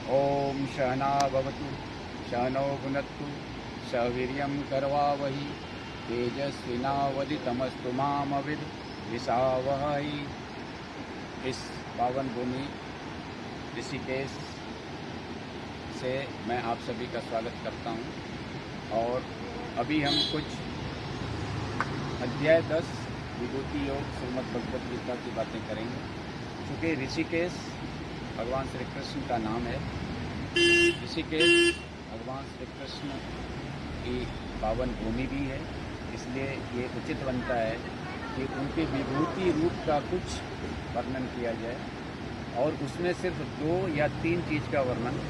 ओम सहना भवतु सहनौ भुनक्तु सवीर्यं करवावहि तेजस्विनावदितमस्तु मामविद् विषावहै। इस पावन भूमि ऋषिकेश से मैं आप सभी का स्वागत करता हूं। और अभी हम कुछ अध्याय 10 विभूति योग श्रीमद् भगवद गीता की बातें करेंगे। चूँकि ऋषिकेश भगवान श्री कृष्ण का नाम है, ऋषिकेश भगवान श्री कृष्ण की पावन भूमि भी है, इसलिए ये उचित बनता है कि उनके विभूति रूप का कुछ वर्णन किया जाए। और उसमें सिर्फ 2 या 3 चीज़ का वर्णन,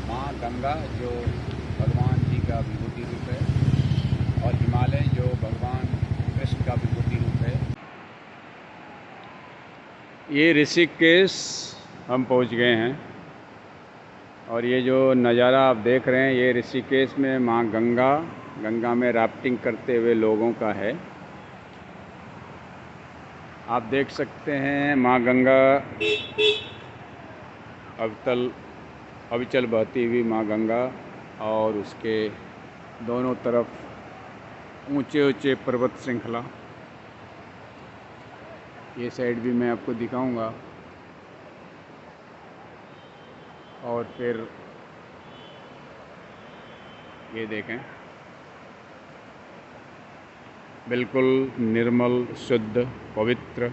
माँ गंगा जो भगवान जी का विभूति रूप है, और हिमालय जो भगवान कृष्ण का विभूति रूप है। ये ऋषिकेश हम पहुंच गए हैं और ये जो नज़ारा आप देख रहे हैं ये ऋषिकेश में माँ गंगा में राफ्टिंग करते हुए लोगों का है। आप देख सकते हैं माँ गंगा अविचल बहती हुई माँ गंगा, और उसके दोनों तरफ ऊंचे ऊंचे पर्वत श्रृंखला। ये साइड भी मैं आपको दिखाऊंगा। और फिर ये देखें, बिल्कुल निर्मल शुद्ध पवित्र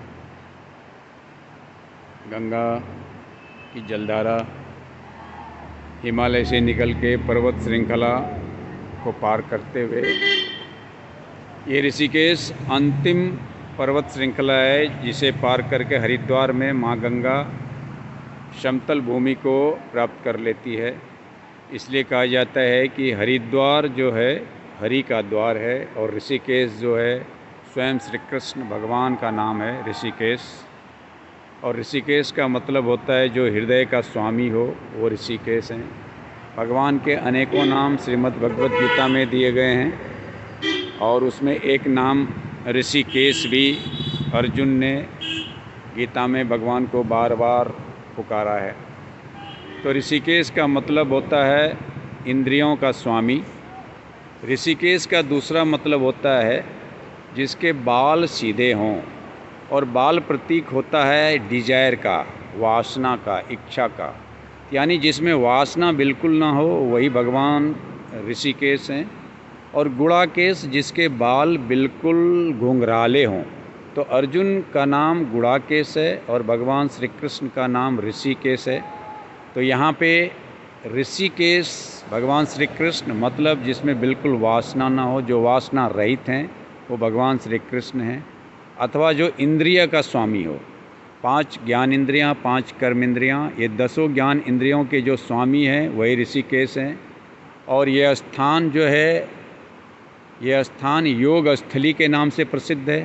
गंगा की जलधारा हिमालय से निकल के पर्वत श्रृंखला को पार करते हुए ये ऋषिकेश अंतिम पर्वत श्रृंखला है, जिसे पार करके हरिद्वार में माँ गंगा समतल भूमि को प्राप्त कर लेती है। इसलिए कहा जाता है कि हरिद्वार जो है हरि का द्वार है, और ऋषिकेश जो है स्वयं श्री कृष्ण भगवान का नाम है ऋषिकेश। और ऋषिकेश का मतलब होता है जो हृदय का स्वामी हो, वो ऋषिकेश हैं। भगवान के अनेकों नाम श्रीमद् भगवद गीता में दिए गए हैं, और उसमें एक नाम ऋषिकेश भी अर्जुन ने गीता में भगवान को बार बार पुकारा है। तो ऋषिकेश का मतलब होता है इंद्रियों का स्वामी। ऋषिकेश का दूसरा मतलब होता है जिसके बाल सीधे हों, और बाल प्रतीक होता है डिजायर का, वासना का, इच्छा का, यानी जिसमें वासना बिल्कुल ना हो वही भगवान ऋषिकेश हैं। और गुड़ाकेश जिसके बाल बिल्कुल घुंघराले हों। तो अर्जुन का नाम गुड़ाकेश है और भगवान श्री कृष्ण का नाम ऋषिकेश है। तो यहाँ पे ऋषिकेश भगवान श्री कृष्ण मतलब जिसमें बिल्कुल वासना ना हो, जो वासना रहित हैं, वो भगवान श्री कृष्ण हैं। अथवा जो इंद्रिय का स्वामी हो, 5 ज्ञान इंद्रियाँ, 5 कर्म इंद्रियाँ, ये 10 ज्ञान इंद्रियों के जो स्वामी हैं वही ऋषिकेश हैं। और यह स्थान जो है, यह स्थान योग स्थली के नाम से प्रसिद्ध है।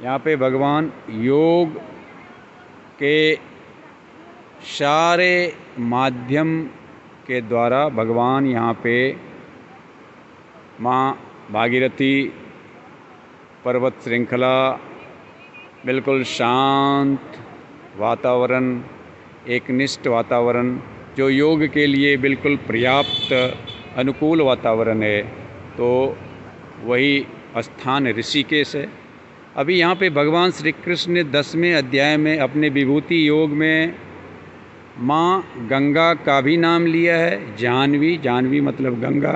यहाँ पे भगवान योग के सारे माध्यम के द्वारा भगवान यहाँ पे माँ भागीरथी पर्वत श्रृंखला, बिल्कुल शांत वातावरण, एकनिष्ठ वातावरण, जो योग के लिए बिल्कुल पर्याप्त अनुकूल वातावरण है, तो वही स्थान ऋषिकेश है। अभी यहाँ पे भगवान श्री कृष्ण ने 10वें अध्याय में अपने विभूति योग में माँ गंगा का भी नाम लिया है, जाह्नवी। जाह्नवी मतलब गंगा।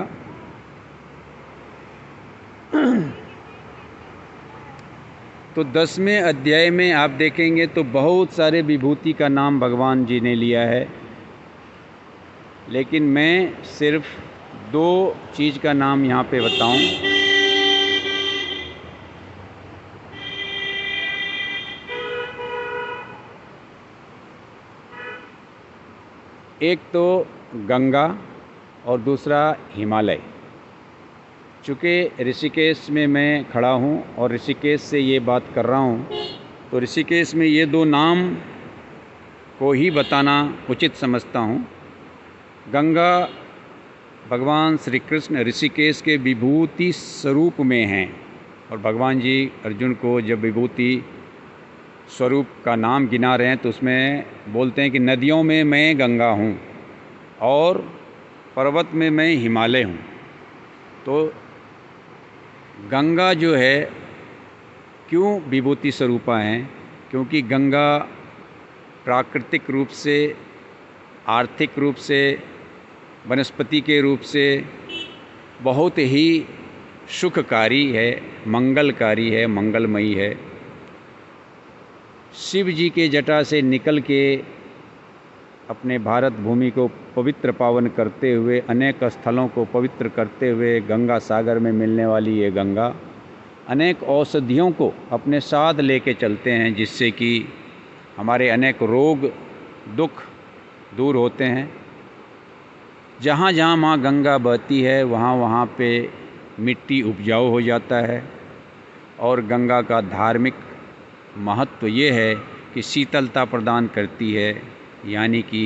तो 10वें अध्याय में आप देखेंगे तो बहुत सारे विभूति का नाम भगवान जी ने लिया है, लेकिन मैं सिर्फ 2 चीज़ का नाम यहाँ पे बताऊँ। एक तो गंगा और दूसरा हिमालय। चूँकि ऋषिकेश में मैं खड़ा हूँ और ऋषिकेश से ये बात कर रहा हूँ, तो ऋषिकेश में ये 2 नाम को ही बताना उचित समझता हूँ। गंगा भगवान श्री कृष्ण ऋषिकेश के विभूति स्वरूप में हैं, और भगवान जी अर्जुन को जब विभूति स्वरूप का नाम गिना रहे हैं तो उसमें बोलते हैं कि नदियों में मैं गंगा हूँ और पर्वत में मैं हिमालय हूँ। तो गंगा जो है क्यों विभूति स्वरूपा हैं? क्योंकि गंगा प्राकृतिक रूप से, आर्थिक रूप से, वनस्पति के रूप से बहुत ही सुखकारी है, मंगलकारी है, मंगलमयी है। शिव जी के जटा से निकल के अपने भारत भूमि को पवित्र पावन करते हुए, अनेक स्थलों को पवित्र करते हुए गंगा सागर में मिलने वाली ये गंगा अनेक औषधियों को अपने साथ लेके चलते हैं, जिससे कि हमारे अनेक रोग दुख दूर होते हैं। जहाँ जहाँ माँ गंगा बहती है वहाँ वहाँ पे मिट्टी उपजाऊ हो जाता है। और गंगा का धार्मिक महत्व ये है कि शीतलता प्रदान करती है, यानी कि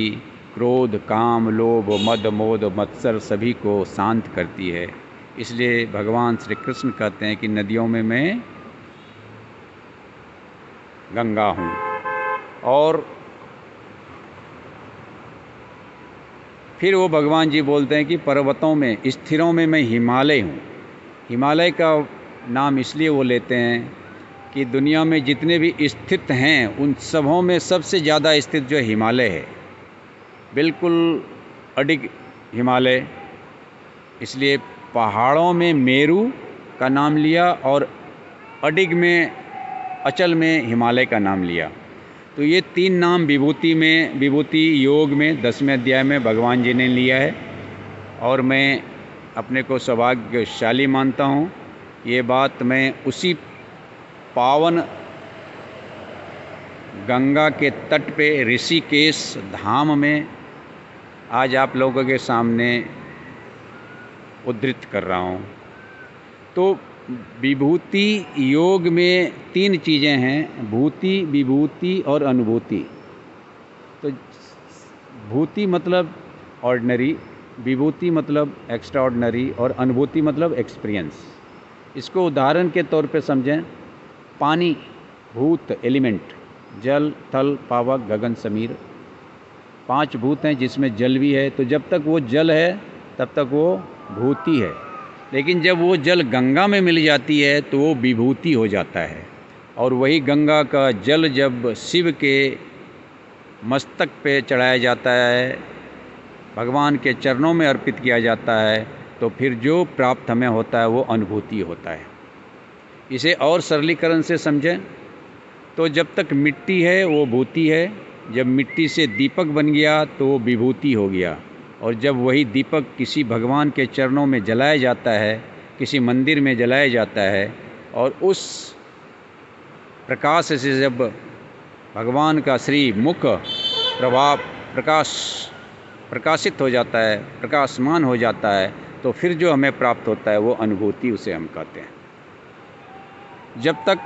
क्रोध, काम, लोभ, मद, मोद, मत्सर सभी को शांत करती है। इसलिए भगवान श्री कृष्ण कहते हैं कि नदियों में मैं गंगा हूँ। और फिर वो भगवान जी बोलते हैं कि पर्वतों में, स्थिरों में मैं हिमालय हूँ। हिमालय का नाम इसलिए वो लेते हैं कि दुनिया में जितने भी स्थित हैं उन सबों में सबसे ज़्यादा स्थित जो हिमालय है, बिल्कुल अडिग हिमालय। इसलिए पहाड़ों में मेरू का नाम लिया और अडिग में, अचल में हिमालय का नाम लिया। तो ये तीन नाम विभूति योग में 10वें अध्याय में भगवान जी ने लिया है। और मैं अपने को सौभाग्यशाली मानता हूँ। ये बात मैं उसी पावन गंगा के तट पे ऋषिकेश धाम में आज आप लोगों के सामने उद्धृत कर रहा हूँ। तो विभूति योग में 3 चीज़ें हैं, भूति, विभूति और अनुभूति। तो भूति मतलब ऑर्डिनरी, विभूति मतलब एक्स्ट्रा ऑर्डिनरी और अनुभूति मतलब एक्सपीरियंस। इसको उदाहरण के तौर पे समझें। पानी, भूत, एलिमेंट, जल, थल, पावक, गगन, समीर, 5 भूत हैं जिसमें जल भी है। तो जब तक वो जल है तब तक वो भूति है, लेकिन जब वो जल गंगा में मिल जाती है तो वो विभूति हो जाता है। और वही गंगा का जल जब शिव के मस्तक पे चढ़ाया जाता है, भगवान के चरणों में अर्पित किया जाता है, तो फिर जो प्राप्त हमें होता है वो अनुभूति होता है। इसे और सरलीकरण से समझें तो जब तक मिट्टी है वो भूति है, जब मिट्टी से दीपक बन गया तो वो विभूति हो गया। और जब वही दीपक किसी भगवान के चरणों में जलाया जाता है, किसी मंदिर में जलाया जाता है, और उस प्रकाश से जब भगवान का श्री मुख प्रभाव प्रकाशित हो जाता है, प्रकाशमान हो जाता है, तो फिर जो हमें प्राप्त होता है वो अनुभूति, उसे हम कहते हैं। जब तक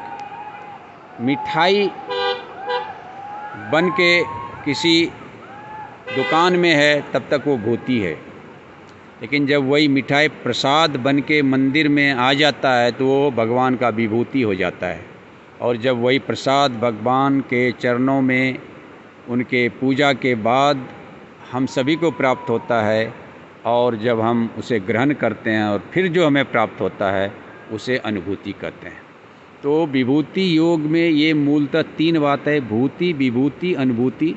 मिठाई बन के किसी दुकान में है तब तक वो भूति है, लेकिन जब वही मिठाई प्रसाद बन के मंदिर में आ जाता है तो वो भगवान का विभूति हो जाता है। और जब वही प्रसाद भगवान के चरणों में उनके पूजा के बाद हम सभी को प्राप्त होता है, और जब हम उसे ग्रहण करते हैं और फिर जो हमें प्राप्त होता है उसे अनुभूति कहते हैं। तो विभूति योग में ये मूलतः 3 बात है, भूति, विभूति, अनुभूति,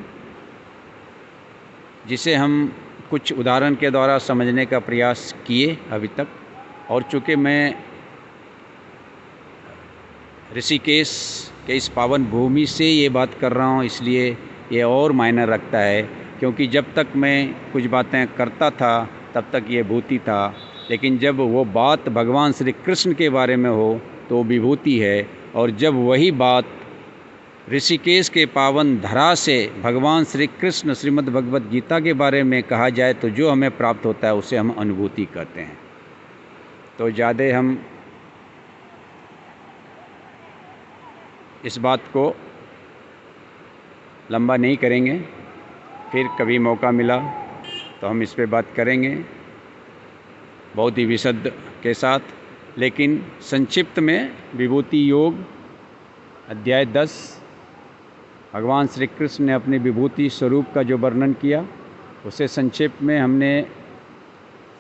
जिसे हम कुछ उदाहरण के द्वारा समझने का प्रयास किए अभी तक। और चूँकि मैं ऋषिकेश के इस पावन भूमि से ये बात कर रहा हूँ, इसलिए ये और मायने रखता है, क्योंकि जब तक मैं कुछ बातें करता था तब तक ये भूति था, लेकिन जब वो बात भगवान श्री कृष्ण के बारे में हो तो विभूति है। और जब वही बात ऋषिकेश के पावन धरा से भगवान श्री कृष्ण श्रीमद् भगवद गीता के बारे में कहा जाए तो जो हमें प्राप्त होता है उसे हम अनुभूति कहते हैं। तो ज़्यादा हम इस बात को लंबा नहीं करेंगे, फिर कभी मौका मिला तो हम इस पे बात करेंगे बहुत ही विशद के साथ। लेकिन संक्षिप्त में विभूति योग अध्याय 10 भगवान श्री कृष्ण ने अपने विभूति स्वरूप का जो वर्णन किया उसे संक्षेप में हमने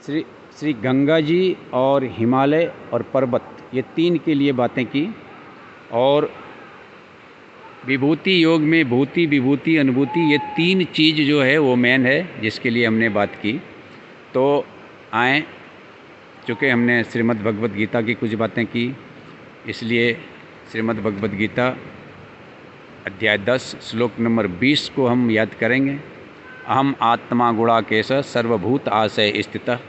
श्री गंगा जी और हिमालय और पर्वत ये तीन के लिए बातें की। और विभूति योग में भूति विभूति अनुभूति ये तीन चीज़ जो है वो मेन है जिसके लिए हमने बात की। तो आए, चूँकि हमने श्रीमद् भगवद गीता की कुछ बातें की, इसलिए श्रीमद् भगवद गीता अध्याय 10 श्लोक नंबर 20 को हम याद करेंगे। अहम आत्मा गुणाकेश सर्वभूत आशय स्थितः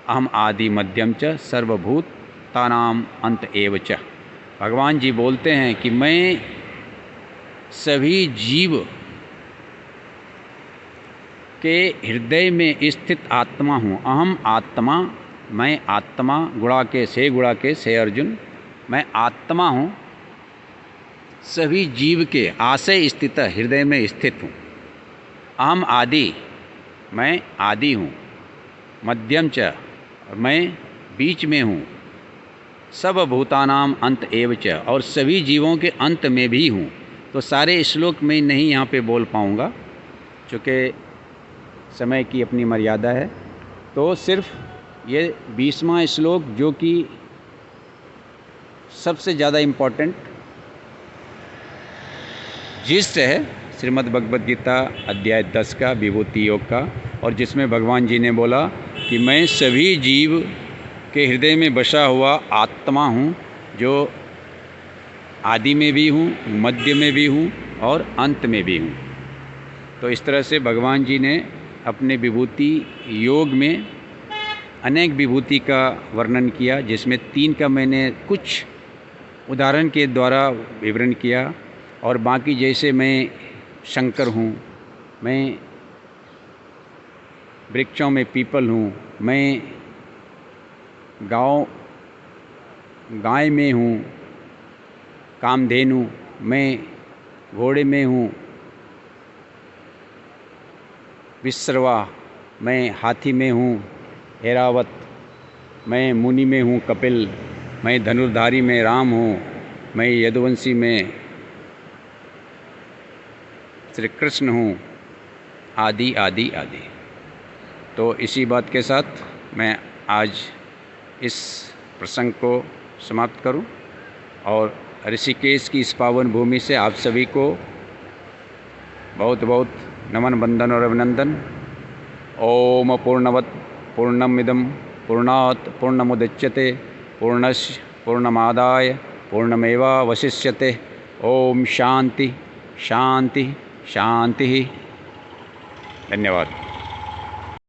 अहम आदि मध्यम च सर्वभूतानाम अंत एव च। भगवान जी बोलते हैं कि मैं सभी जीव के हृदय में स्थित आत्मा हूँ। अहम आत्मा, मैं आत्मा, गुणाकेश है अर्जुन, मैं आत्मा हूँ, सभी जीव के आशय स्थित हृदय में स्थित हूँ। अहम आदि, मैं आदि हूँ, मध्यम च, और मैं बीच में हूँ, सब भूतानाम अंत एव च, और सभी जीवों के अंत में भी हूँ। तो सारे श्लोक में नहीं यहाँ पे बोल पाऊँगा चूँकि समय की अपनी मर्यादा है। तो सिर्फ ये 20वां श्लोक जो कि सबसे ज़्यादा इम्पोर्टेंट जिस्ट है श्रीमद् भगवद गीता अध्याय 10 का विभूति योग का, और जिसमें भगवान जी ने बोला कि मैं सभी जीव के हृदय में बसा हुआ आत्मा हूँ, जो आदि में भी हूँ, मध्य में भी हूँ और अंत में भी हूँ। तो इस तरह से भगवान जी ने अपने विभूति योग में अनेक विभूति का वर्णन किया, जिसमें 3 का मैंने कुछ उदाहरण के द्वारा विवरण किया। और बाकी जैसे मैं शंकर हूँ, मैं वृक्षों में पीपल हूँ, मैं गाय में हूँ, कामधेनु, मैं घोड़े में हूँ, विश्रवा, मैं हाथी में हूँ, ऐरावत, मैं मुनि में हूँ, कपिल, मैं धनुर्धारी में राम हूँ, मैं यदुवंशी में श्री कृष्ण हूँ, आदि आदि आदि। तो इसी बात के साथ मैं आज इस प्रसंग को समाप्त करूं और ऋषिकेश की इस पावन भूमि से आप सभी को बहुत बहुत नमन, वंदन और अभिनंदन। ओम पूर्णवत् पूर्णमिदं पूर्णात् पूर्णमुदच्यते पूर्णस्य पूर्णमादाय पूर्णमेवावशिष्यते। ओम शांति शांति शांति। धन्यवाद।